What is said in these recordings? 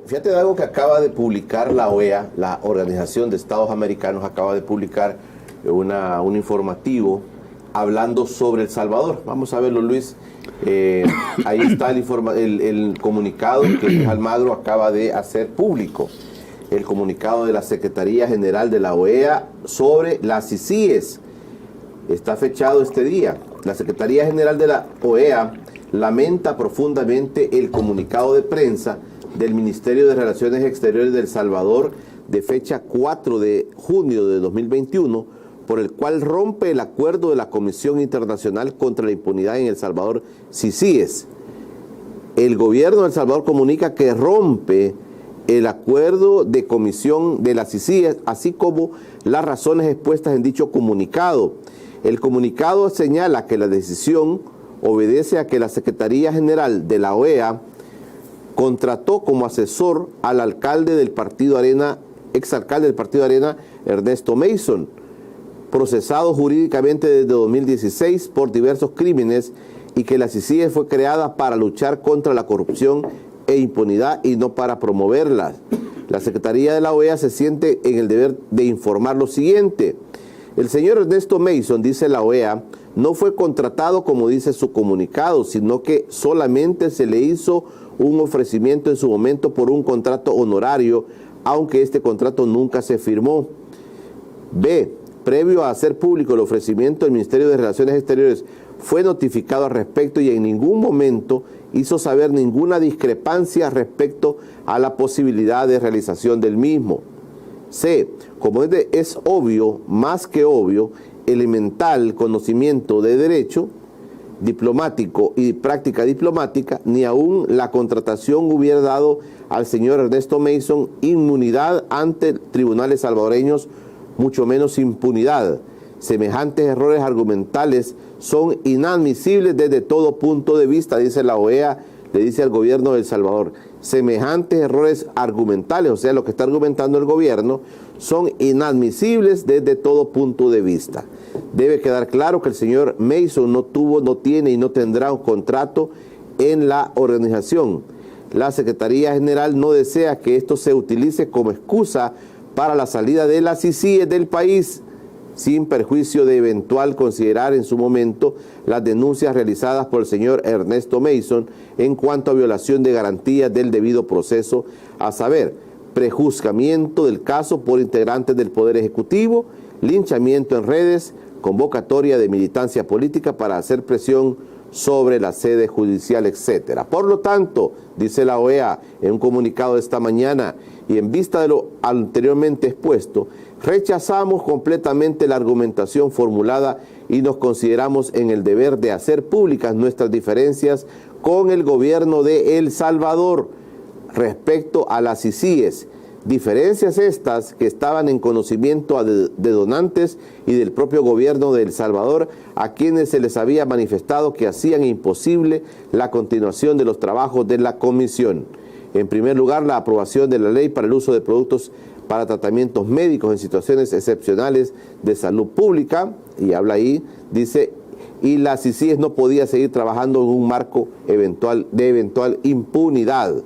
Fíjate de algo que acaba de publicar la OEA, la Organización de Estados Americanos, acaba de publicar un informativo hablando sobre El Salvador. Vamos a verlo, Luis. Ahí está el comunicado que Luis Almagro acaba de hacer público. El comunicado de la Secretaría General de la OEA sobre las ICIES. Está fechado este día. La Secretaría General de la OEA lamenta profundamente el comunicado de prensa del Ministerio de Relaciones Exteriores de El Salvador de fecha 4 de junio de 2021, por el cual rompe el acuerdo de la Comisión Internacional contra la Impunidad en El Salvador, CICIES. El gobierno de El Salvador comunica que rompe el acuerdo de comisión de la CICIES, así como las razones expuestas en dicho comunicado. El comunicado señala que la decisión obedece a que la Secretaría General de la OEA contrató como asesor al alcalde del Partido Arena, exalcalde del Partido Arena, Ernesto Mason, procesado jurídicamente desde 2016 por diversos crímenes, y que la CICIES fue creada para luchar contra la corrupción e impunidad y no para promoverlas. La Secretaría de la OEA se siente en el deber de informar lo siguiente. El señor Ernesto Mason, dice la OEA, no fue contratado como dice su comunicado, sino que solamente se le hizo un ofrecimiento en su momento por un contrato honorario, aunque este contrato nunca se firmó. B. Previo a hacer público el ofrecimiento, el Ministerio de Relaciones Exteriores fue notificado al respecto y en ningún momento hizo saber ninguna discrepancia respecto a la posibilidad de realización del mismo. C. Como es obvio, más que obvio, elemental conocimiento de derecho diplomático y práctica diplomática, ni aún la contratación hubiera dado al señor Ernesto Mason inmunidad ante tribunales salvadoreños, mucho menos impunidad. Semejantes errores argumentales son inadmisibles desde todo punto de vista, dice la OEA, le dice al gobierno de El Salvador. Semejantes errores argumentales, o sea, lo que está argumentando el gobierno, son inadmisibles desde todo punto de vista. Debe quedar claro que el señor Mason no tuvo, no tiene y no tendrá un contrato en la organización. La Secretaría General no desea que esto se utilice como excusa para la salida de las ICIES del país, sin perjuicio de eventual considerar en su momento las denuncias realizadas por el señor Ernesto Mason en cuanto a violación de garantías del debido proceso, a saber, prejuzgamiento del caso por integrantes del Poder Ejecutivo, linchamiento en redes, convocatoria de militancia política para hacer presión sobre la sede judicial, etc. Por lo tanto, dice la OEA en un comunicado de esta mañana, y en vista de lo anteriormente expuesto, rechazamos completamente la argumentación formulada y nos consideramos en el deber de hacer públicas nuestras diferencias con el gobierno de El Salvador respecto a las ICIES. Diferencias estas que estaban en conocimiento de donantes y del propio gobierno de El Salvador, a quienes se les había manifestado que hacían imposible la continuación de los trabajos de la comisión. En primer lugar, la aprobación de la ley para el uso de productos para tratamientos médicos en situaciones excepcionales de salud pública, y habla ahí, dice, y la CICIES no podía seguir trabajando en un marco de eventual impunidad,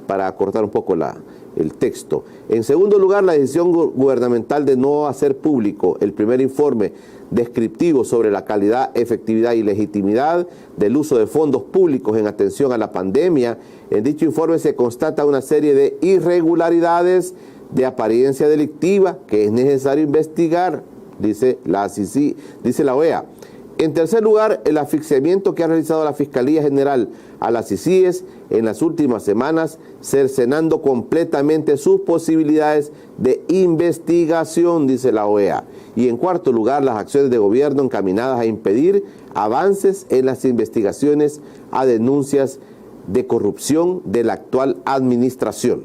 para acortar un poco el texto. En segundo lugar, la decisión gubernamental de no hacer público el primer informe descriptivo sobre la calidad, efectividad y legitimidad del uso de fondos públicos en atención a la pandemia. En dicho informe se constata una serie de irregularidades de apariencia delictiva que es necesario investigar, dice la OEA. En tercer lugar, el asfixiamiento que ha realizado la Fiscalía General a las ICIES en las últimas semanas, cercenando completamente sus posibilidades de investigación, dice la OEA. Y en cuarto lugar, las acciones de gobierno encaminadas a impedir avances en las investigaciones a denuncias de corrupción de la actual administración.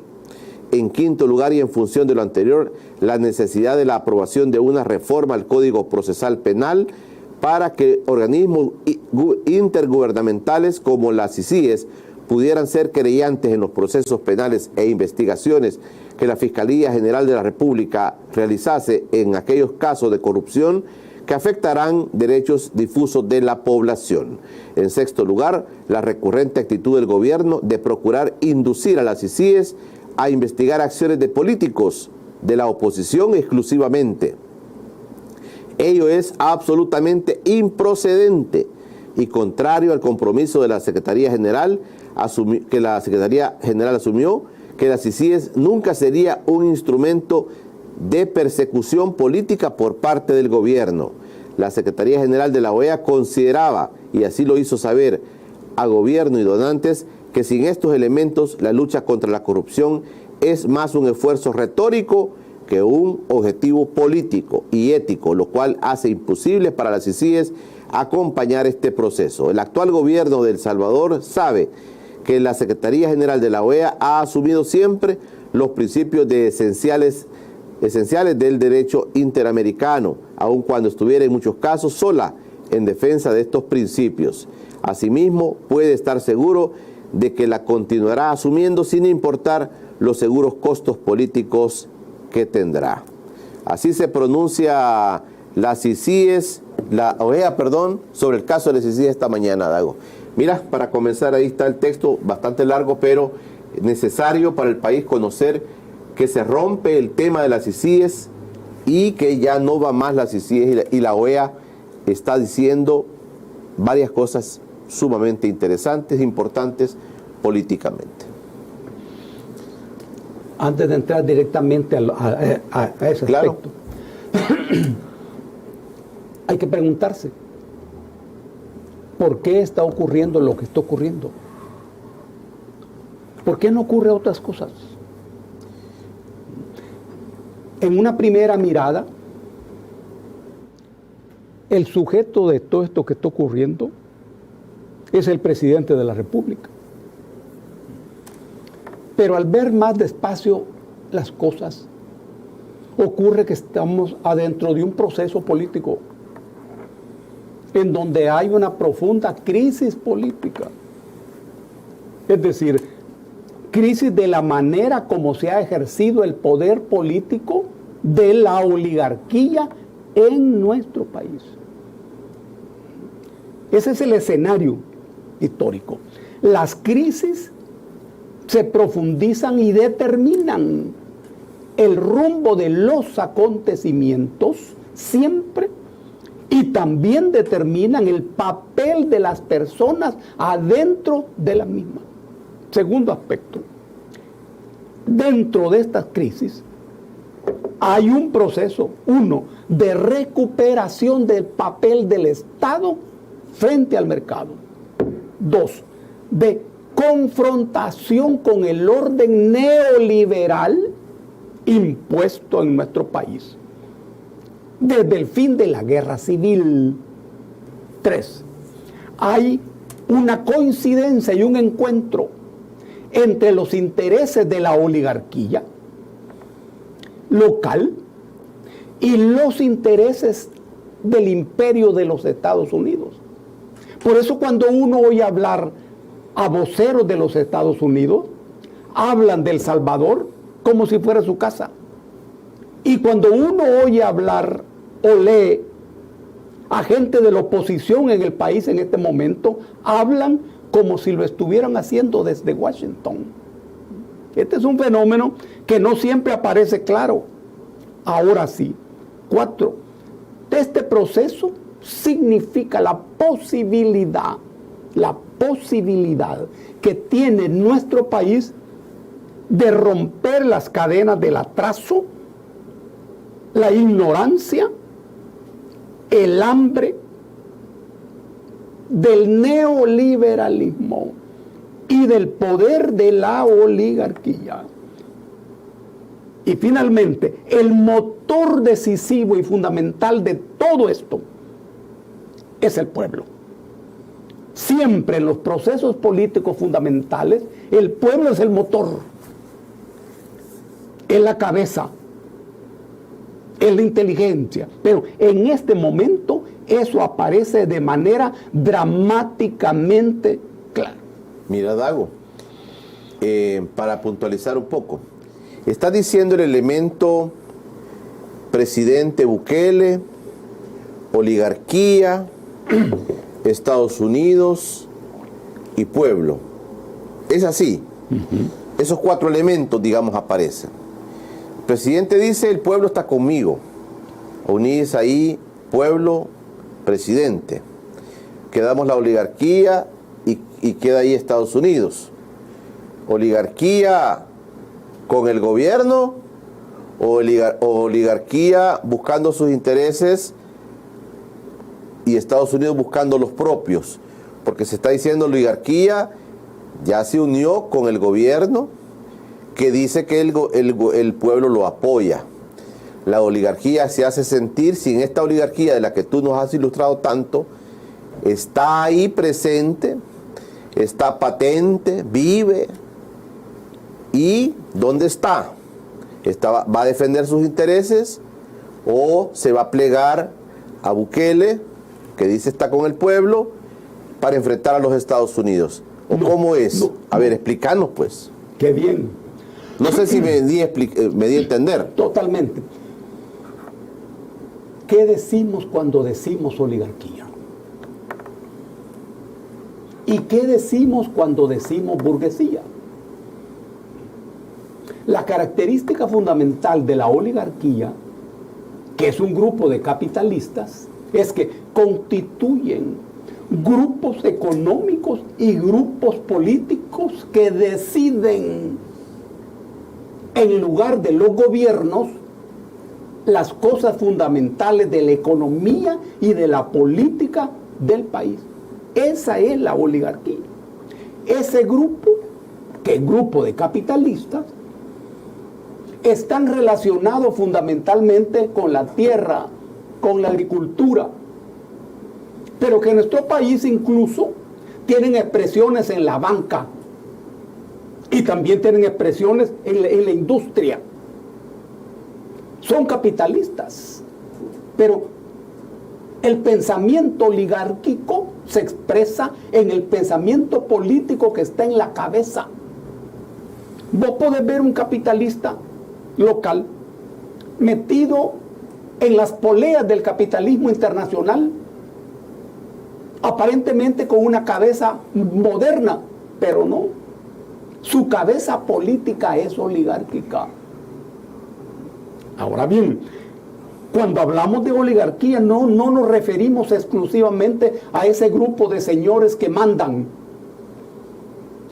En quinto lugar, y en función de lo anterior, la necesidad de la aprobación de una reforma al Código Procesal Penal para que organismos intergubernamentales como las ICIES pudieran ser querellantes en los procesos penales e investigaciones que la Fiscalía General de la República realizase en aquellos casos de corrupción que afectarán derechos difusos de la población. En sexto lugar, la recurrente actitud del gobierno de procurar inducir a las ICIES a investigar acciones de políticos de la oposición exclusivamente. Ello es absolutamente improcedente y contrario al compromiso de la Secretaría General, que la Secretaría General asumió que la CICIES nunca sería un instrumento de persecución política por parte del gobierno. La Secretaría General de la OEA consideraba, y así lo hizo saber a gobierno y donantes, que sin estos elementos la lucha contra la corrupción es más un esfuerzo retórico que un objetivo político y ético, lo cual hace imposible para las CICIES acompañar este proceso. El actual gobierno de El Salvador sabe que la Secretaría General de la OEA ha asumido siempre los principios esenciales del derecho interamericano, aun cuando estuviera en muchos casos sola en defensa de estos principios. Asimismo, puede estar seguro de que la continuará asumiendo sin importar los seguros costos políticos que tendrá. Así se pronuncia la OEA, sobre el caso de la CICIES esta mañana, Dago. Mira, para comenzar, ahí está el texto, bastante largo, pero necesario para el país conocer que se rompe el tema de la CICIES y que ya no va más la CICIES, y la OEA está diciendo varias cosas sumamente interesantes, importantes políticamente. Antes de entrar directamente a ese aspecto, hay que preguntarse, ¿por qué está ocurriendo lo que está ocurriendo? ¿Por qué no ocurre otras cosas? En una primera mirada, el sujeto de todo esto que está ocurriendo es el presidente de la República. Pero al ver más despacio las cosas, ocurre que estamos adentro de un proceso político en donde hay una profunda crisis política. Es decir, crisis de la manera como se ha ejercido el poder político de la oligarquía en nuestro país. Ese es el escenario histórico. Las crisis se profundizan y determinan el rumbo de los acontecimientos siempre, y también determinan el papel de las personas adentro de la misma. Segundo aspecto, dentro de estas crisis hay un proceso, uno, de recuperación del papel del Estado frente al mercado. Dos, de confrontación con el orden neoliberal impuesto en nuestro país desde el fin de la guerra civil. 3. Hay una coincidencia y un encuentro entre los intereses de la oligarquía local y los intereses del imperio de los Estados Unidos. Por eso cuando uno oye hablar a voceros de los Estados Unidos, hablan de El Salvador como si fuera su casa. Y cuando uno oye hablar o lee a gente de la oposición en el país en este momento, hablan como si lo estuvieran haciendo desde Washington. Este es un fenómeno que no siempre aparece claro. Ahora sí. 4. Este proceso significa la posibilidad que tiene nuestro país de romper las cadenas del atraso, la ignorancia, el hambre del neoliberalismo y del poder de la oligarquía. Y finalmente, el motor decisivo y fundamental de todo esto es el pueblo. Siempre en los procesos políticos fundamentales, el pueblo es el motor, es la cabeza, es la inteligencia. Pero en este momento eso aparece de manera dramáticamente clara. Mira, Dago, para puntualizar un poco, está diciendo el elemento presidente Bukele, oligarquía, Estados Unidos y pueblo. Es así. esos 4 elementos, digamos, aparecen. El presidente dice, el pueblo está conmigo. Unís ahí pueblo, presidente. Quedamos la oligarquía y queda ahí Estados Unidos. Oligarquía con el gobierno o oligarquía buscando sus intereses y Estados Unidos buscando los propios. Porque se está diciendo oligarquía ya se unió con el gobierno que dice que el pueblo lo apoya. La oligarquía se hace sentir, sin esta oligarquía de la que tú nos has ilustrado tanto, está ahí presente, está patente, vive. ¿Y dónde está? ¿Va a defender sus intereses o se va a plegar a Bukele, que dice está con el pueblo, para enfrentar a los Estados Unidos? ¿O cómo es? A ver, explícanos pues. Qué bien. No sé si me di a entender. Totalmente. ¿Qué decimos cuando decimos oligarquía? ¿Y qué decimos cuando decimos burguesía? La característica fundamental de la oligarquía, que es un grupo de capitalistas, es que constituyen grupos económicos y grupos políticos que deciden, en lugar de los gobiernos, las cosas fundamentales de la economía y de la política del país. Esa es la oligarquía. Ese grupo, que es grupo de capitalistas, están relacionados fundamentalmente con la tierra, con la agricultura, pero que en nuestro país incluso tienen expresiones en la banca y también tienen expresiones en la industria. Son capitalistas, pero el pensamiento oligárquico se expresa en el pensamiento político que está en la cabeza. Vos podés ver un capitalista local metido en las poleas del capitalismo internacional, aparentemente con una cabeza moderna, pero no. Su cabeza política es oligárquica. Ahora bien, cuando hablamos de oligarquía no nos referimos exclusivamente a ese grupo de señores que mandan.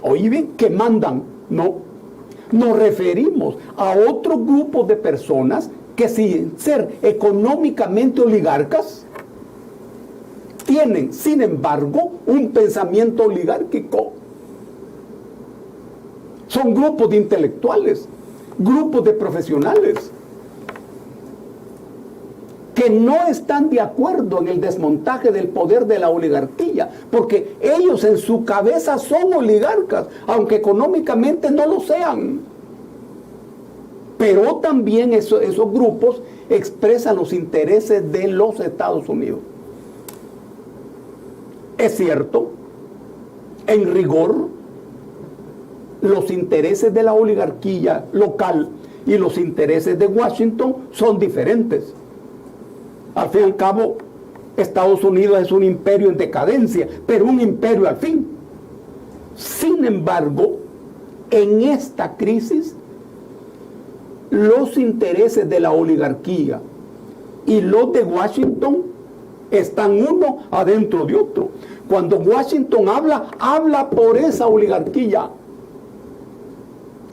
Oye bien, que mandan, no. Nos referimos a otro grupo de personas que, sin ser económicamente oligarcas, tienen, sin embargo, un pensamiento oligárquico. Son grupos de intelectuales, grupos de profesionales, que no están de acuerdo en el desmontaje del poder de la oligarquía, porque ellos en su cabeza son oligarcas, aunque económicamente no lo sean. Pero también esos grupos expresan los intereses de los Estados Unidos. Es cierto, en rigor, los intereses de la oligarquía local y los intereses de Washington son diferentes. Al fin y al cabo, Estados Unidos es un imperio en decadencia, pero un imperio al fin. Sin embargo, en esta crisis, los intereses de la oligarquía y los de Washington están uno adentro de otro. Cuando Washington habla por esa oligarquía.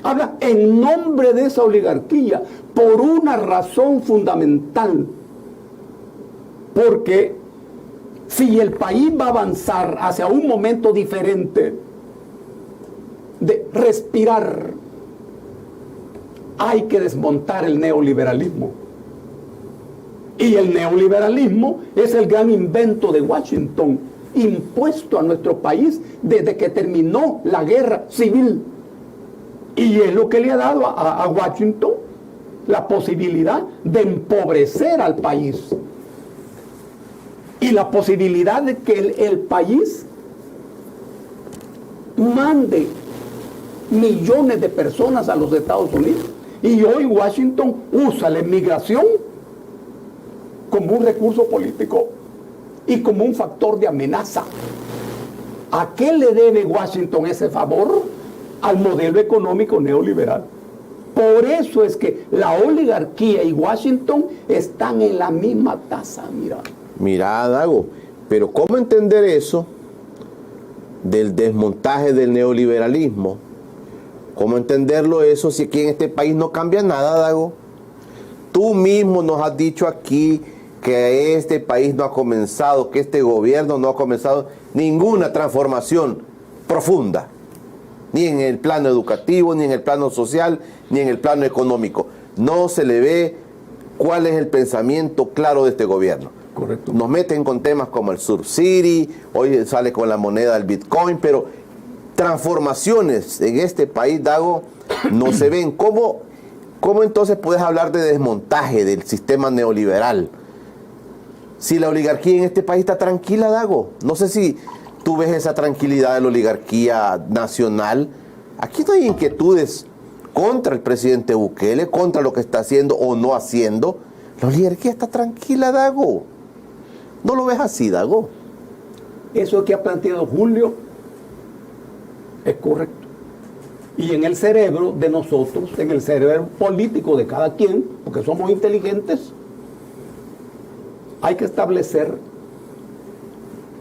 Habla en nombre de esa oligarquía por una razón fundamental. Porque si el país va a avanzar hacia un momento diferente de respirar, hay que desmontar el neoliberalismo. Y el neoliberalismo es el gran invento de Washington, impuesto a nuestro país desde que terminó la guerra civil. Y es lo que le ha dado a Washington la posibilidad de empobrecer al país. Y la posibilidad de que el país mande millones de personas a los Estados Unidos. Y hoy Washington usa la inmigración como un recurso político y como un factor de amenaza. ¿A qué le debe Washington ese favor? al modelo económico neoliberal. Por eso es que la oligarquía y Washington están en la misma taza, mira. Mira, Dago, pero ¿cómo entender eso del desmontaje del neoliberalismo? ¿Cómo entenderlo eso si aquí en este país no cambia nada, Dago? Tú mismo nos has dicho aquí que este país no ha comenzado, que este gobierno no ha comenzado ninguna transformación profunda, ni en el plano educativo, ni en el plano social, ni en el plano económico. No se le ve cuál es el pensamiento claro de este gobierno. Correcto. Nos meten con temas como el subsidio, hoy sale con la moneda del Bitcoin, pero transformaciones en este país, Dago, no se ven. ¿Cómo entonces puedes hablar de desmontaje del sistema neoliberal? Si la oligarquía en este país está tranquila, Dago. No sé si tú ves esa tranquilidad de la oligarquía nacional. Aquí no hay inquietudes contra el presidente Bukele, contra lo que está haciendo o no haciendo. La oligarquía está tranquila, Dago. ¿No lo ves así, Dago? Eso que ha planteado Julio es correcto. Y en el cerebro de nosotros, en el cerebro político de cada quien, porque somos inteligentes, hay que establecer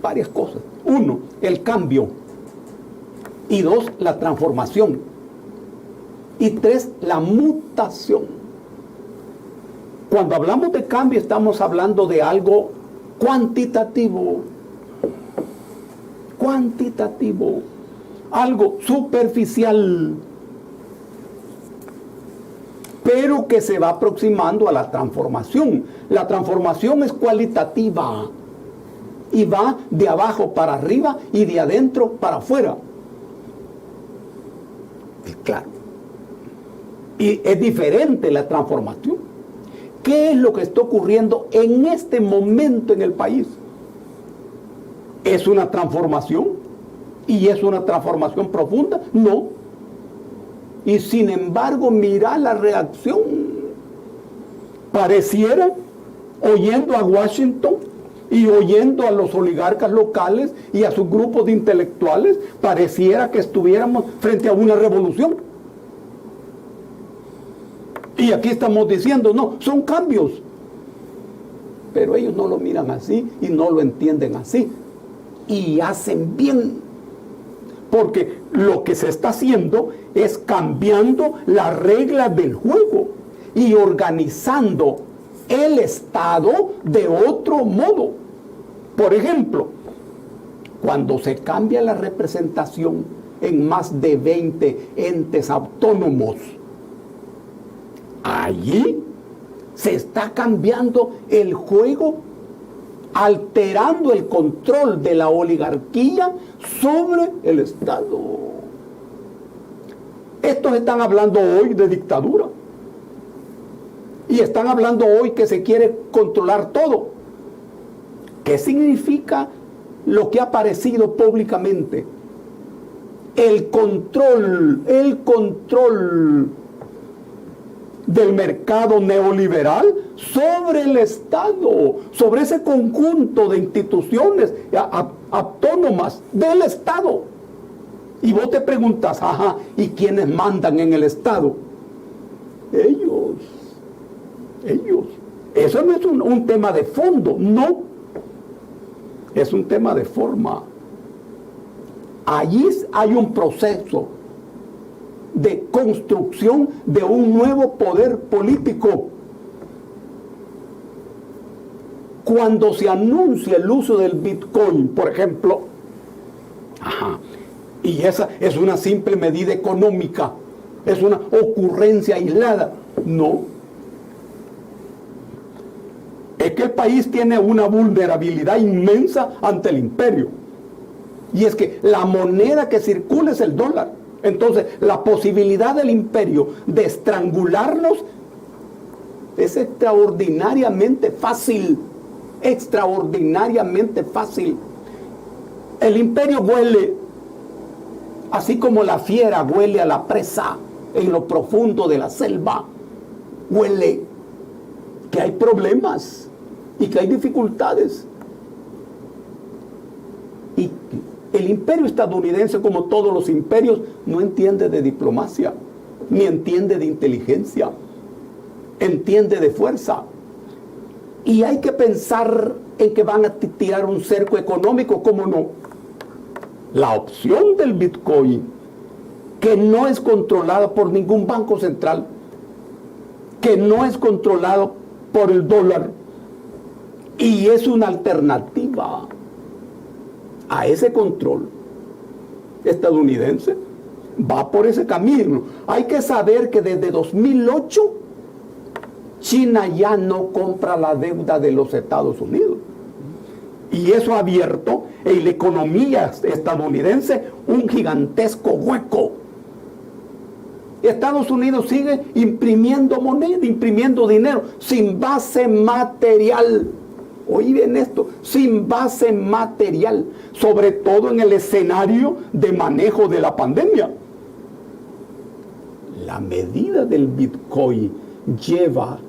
varias cosas. Uno, el cambio. Y dos, la transformación. Y tres, la mutación. Cuando hablamos de cambio estamos hablando de algo cuantitativo. Cuantitativo. Algo superficial. Pero que se va aproximando a la transformación. La transformación es cualitativa. Y va de abajo para arriba y de adentro para afuera. Claro. Y es diferente la transformación. ¿Qué es lo que está ocurriendo en este momento en el país? ¿Es una transformación? ¿Y es una transformación profunda? No. Y sin embargo, mira la reacción. Pareciera, oyendo a Washington y oyendo a los oligarcas locales y a sus grupos de intelectuales, pareciera que estuviéramos frente a una revolución. Y aquí estamos diciendo, no, son cambios. Pero ellos no lo miran así y no lo entienden así. Y hacen bien. Porque lo que se está haciendo es cambiando las reglas del juego y organizando el Estado de otro modo. Por ejemplo, cuando se cambia la representación en más de 20 entes autónomos, allí se está cambiando el juego, alterando el control de la oligarquía sobre el Estado. Estos están hablando hoy de dictadura. Y están hablando hoy que se quiere controlar todo. ¿Qué significa lo que ha aparecido públicamente? El control del mercado neoliberal sobre el Estado, sobre ese conjunto de instituciones autónomas del Estado. Y vos te preguntas, ajá, ¿y quiénes mandan en el Estado? Ellos. Eso no es un tema de fondo, no. Es un tema de forma. Allí hay un proceso de construcción de un nuevo poder político. Cuando se anuncia el uso del Bitcoin, por ejemplo, y esa es una simple medida económica, es una ocurrencia aislada, no. Es que el país tiene una vulnerabilidad inmensa ante el imperio. Y es que la moneda que circula es el dólar. Entonces, la posibilidad del imperio de estrangularnos es extraordinariamente fácil. Extraordinariamente fácil. El imperio huele, así como la fiera huele a la presa en lo profundo de la selva. Huele que hay problemas y que hay dificultades. Y El imperio estadounidense, como todos los imperios, no entiende de diplomacia, ni entiende de inteligencia, entiende de fuerza. Y hay que pensar en que van a tirar un cerco económico, ¿cómo no? La opción del Bitcoin, que no es controlada por ningún banco central, que no es controlado por el dólar, y es una alternativa a ese control estadounidense, va por ese camino. Hay que saber que desde 2008 China ya no compra la deuda de los Estados Unidos. Y eso ha abierto en la economía estadounidense un gigantesco hueco. Estados Unidos sigue imprimiendo moneda, imprimiendo dinero, sin base material. Oí bien esto, sin base material, sobre todo en el escenario de manejo de la pandemia. La medida del Bitcoin lleva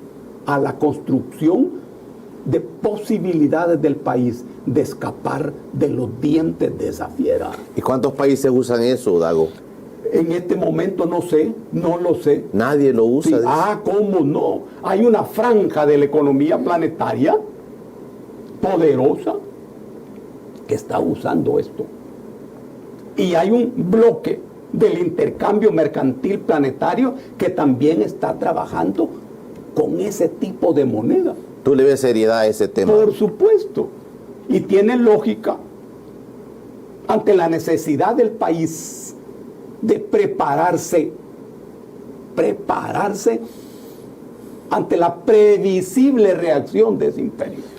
a la construcción de posibilidades del país de escapar de los dientes de esa fiera. ¿Y cuántos países usan eso, Dago? En este momento no sé, no lo sé. Nadie lo usa. Sí. ¿Cómo no? Hay una franja de la economía planetaria poderosa que está usando esto. Y hay un bloque del intercambio mercantil planetario que también está trabajando con ese tipo de moneda. ¿Tú le ves seriedad a ese tema? Por supuesto. Y tiene lógica ante la necesidad del país de prepararse ante la previsible reacción de ese imperio.